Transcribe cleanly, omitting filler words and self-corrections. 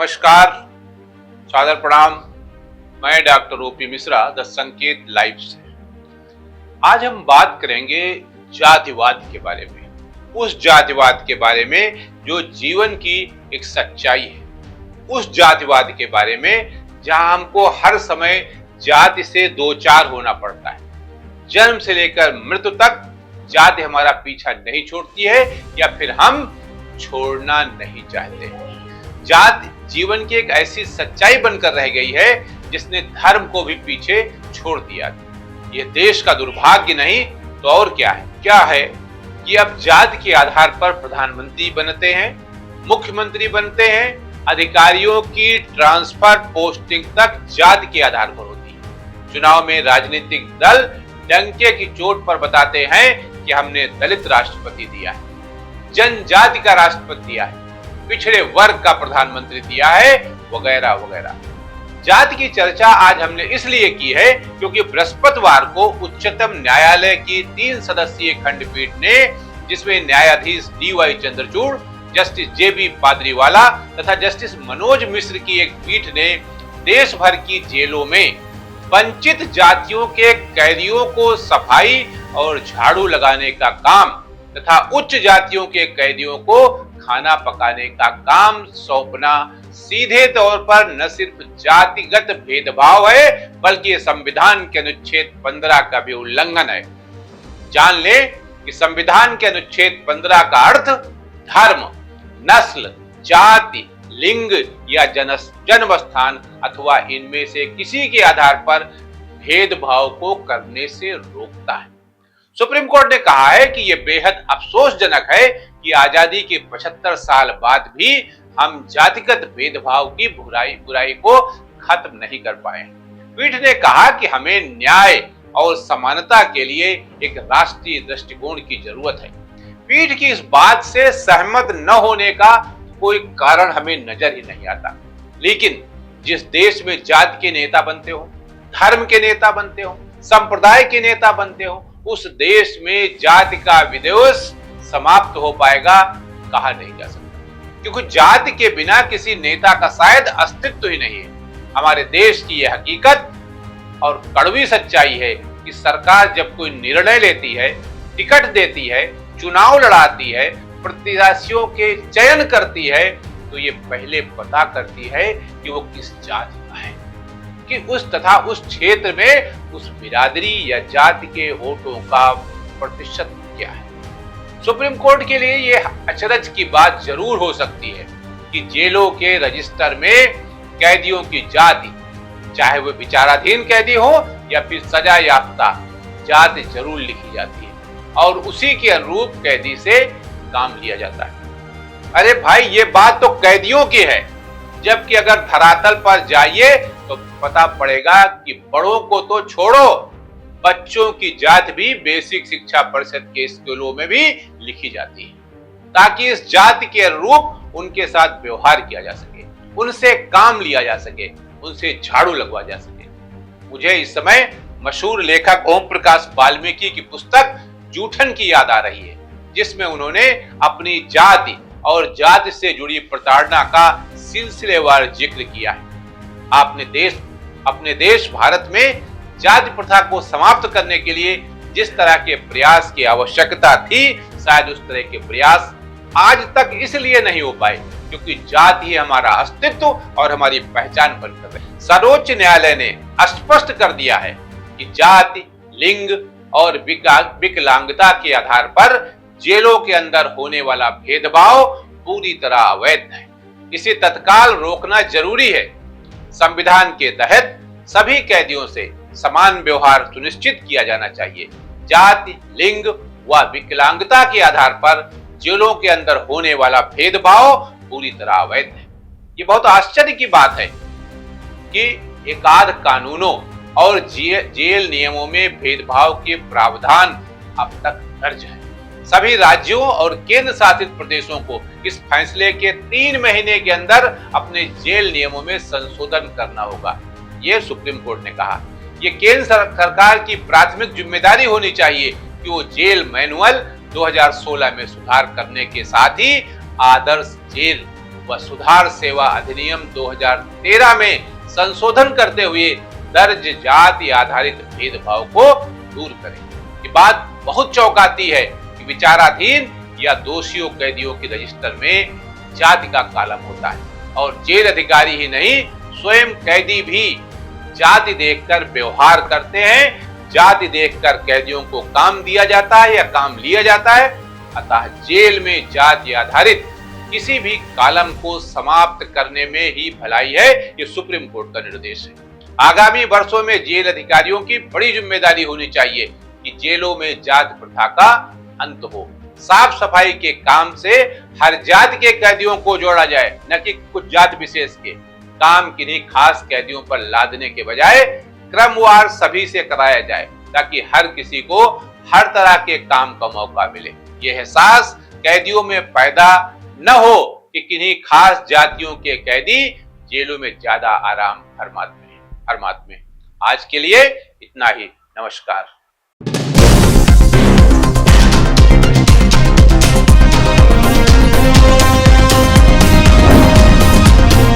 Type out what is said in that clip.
नमस्कार, सादर प्रणाम। मैं डॉक्टर ओपी मिश्रा द संकेत लाइव से। आज हम बात करेंगे जातिवाद के बारे में, उस जातिवाद के बारे में जो जीवन की एक सच्चाई है, उस जातिवाद के बारे में जहां हमको हर समय जाति से दो चार होना पड़ता है। जन्म से लेकर मृत्यु तक जाति हमारा पीछा नहीं छोड़ती है या फिर हम छोड़ना नहीं चाहते। जाति जीवन की एक ऐसी सच्चाई बनकर रह गई है जिसने धर्म को भी पीछे छोड़ दिया। यह देश का दुर्भाग्य नहीं तो और क्या है कि अब जाति के आधार पर प्रधानमंत्री बनते हैं, मुख्यमंत्री बनते हैं, अधिकारियों की ट्रांसफर पोस्टिंग तक जाति के आधार पर होती है। चुनाव में राजनीतिक दल डंके की चोट पर बताते हैं कि हमने दलित राष्ट्रपति दिया है, जनजाति का राष्ट्रपति दिया है, पिछड़े वर्ग का प्रधानमंत्री दिया है, वगैरह वगैरह। जाति की चर्चा आज हमने इसलिए की है क्योंकि बृहस्पतिवार को उच्चतम न्यायालय की 3 सदस्यीय खंडपीठ ने, जिसमें न्यायाधीश DY Chandrachud, justice JB Pardiwala तथा जस्टिस मनोज मिश्र की एक पीठ ने देश भर की जेलों में वंचित जातियों के कैदियों को सफाई और झाड़ू लगाने का काम तथा उच्च जातियों के कैदियों को खाना पकाने का काम सौंपना सीधे तौर पर न सिर्फ जातिगत भेदभाव है बल्कि संविधान के अनुच्छेद 15 का भी उल्लंघन है। जान ले कि संविधान के अनुच्छेद 15 का अर्थ धर्म, नस्ल, जाति, लिंग या जन्म स्थान अथवा इनमें से किसी के आधार पर भेदभाव को करने से रोकता है। सुप्रीम कोर्ट ने कहा है कि यह बेहद अफसोसजनक है कि आजादी के 75 साल बाद भी हम जातिगत भेदभाव की बुराई को खत्म नहीं कर पाए। पीठ ने कहा कि हमें न्याय और समानता के लिए एक राष्ट्रीय दृष्टिकोण की जरूरत है। पीठ की इस बात से सहमत न होने का कोई कारण हमें नजर ही नहीं आता। लेकिन जिस देश में जाति के नेता बनते हो, धर्म के नेता बनते हो, संप्रदाय के नेता बनते हो, उस देश में जाति का विद्वेष समाप्त हो पाएगा कहा नहीं जा सकता, क्योंकि जाति के बिना किसी नेता का शायद अस्तित्व ही नहीं है। हमारे देश की यह हकीकत और कड़वी सच्चाई है कि सरकार जब कोई निर्णय लेती है, टिकट देती है, चुनाव लड़ाती है, प्रत्याशियों के चयन करती है, तो ये पहले पता करती है कि वो किस जाति का है, कि उस क्षेत्र में उस बिरादरी या जाति के वोटों का प्रतिशत क्या है। सुप्रीम कोर्ट के लिए यह अचरज की बात जरूर हो सकती है कि जेलों के रजिस्टर में कैदियों की जाति, चाहे वो विचाराधीन कैदी हो या फिर सजा याफ्ता, जाति जरूर लिखी जाती है और उसी के अनुरूप कैदी से काम लिया जाता है। अरे भाई, ये बात तो कैदियों की है, जबकि अगर धरातल पर जाइए तो पता पड़ेगा कि बड़ों को तो छोड़ो, बच्चों की जात भी बेसिक शिक्षा परिषद के स्कूलों में भी लिखी जाती है, ताकि इस जाति के अनुरूप उनके साथ व्यवहार किया जा सके, उनसे काम लिया जा सके, उनसे झाड़ू लगवा जा सके। मुझे इस समय मशहूर लेखक ओम प्रकाश वाल्मीकि की पुस्तक जूठन की याद आ रही है, जिसमें उन्होंने अपनी जाति और जाति से जुड़ी प्रताड़ना का सिलसिलेवार जिक्र किया है। अपने देश भारत में जाति प्रथा को समाप्त करने के लिए जिस तरह के प्रयास की आवश्यकता थी, शायद उस तरह के प्रयास आज तक इसलिए नहीं हो पाए क्योंकि जाति ही हमारा अस्तित्व और हमारी पहचान बनकर है। सर्वोच्च न्यायालय ने स्पष्ट कर दिया है कि जाति, लिंग और विकलांगता के आधार पर जेलों के अंदर होने वाला भेदभाव पूरी तरह अवैध है। इसे तत्काल रोकना जरूरी है। संविधान के तहत सभी कैदियों से समान व्यवहार सुनिश्चित किया जाना चाहिए। जाति, लिंग व विकलांगता के आधार पर जेलों के अंदर होने वाला भेदभाव पूरी तरह अवैध है। ये बहुत आश्चर्य की बात है कि एकाध कानूनों और जेल नियमों में भेदभाव के प्रावधान अब तक दर्ज है। सभी राज्यों और केंद्र शासित प्रदेशों को इस फैसले के 3 महीने के अंदर अपने जेल नियमों में संशोधन करना होगा, ये सुप्रीम कोर्ट ने कहा। ये केंद्र सरकार की प्राथमिक जिम्मेदारी होनी चाहिए कि वो जेल मैनुअल 2016 में सुधार करने के साथ ही आदर्श जेल व सुधार सेवा अधिनियम 2013 में संशोधन करते हुए दर्ज जाति आधारित भेदभाव को दूर करें। ये बात बहुत चौंकाती है कि विचाराधीन या दोषियों कैदियों के रजिस्टर में जाति का कॉलम होता है और जेल अधिकारी ही नहीं स्वयं कैदी भी जाति देखकर व्यवहार करते हैं। जाति देखकर कैदियों को काम दिया जाता है या काम लिया जाता है। अतः जेल में जाति आधारित किसी भी कॉलम को समाप्त करने में ही भलाई है। ये सुप्रीम कोर्ट का निर्देश है। आगामी वर्षों में जेल अधिकारियों की बड़ी जिम्मेदारी होनी चाहिए कि जेलों में जाति प्रथा का अंत हो। साफ सफाई के काम से हर जाति के कैदियों को जोड़ा जाए, न कि कुछ जाति विशेष के। काम किन्हीं खास कैदियों पर लादने के बजाय क्रमवार सभी से कराया जाए ताकि हर किसी को हर तरह के काम का मौका मिले। यह एहसास कैदियों में पैदा न हो कि किन्हीं खास जातियों के कैदी जेलों में ज्यादा आराम फरमाते हैं। आज के लिए इतना ही। नमस्कार।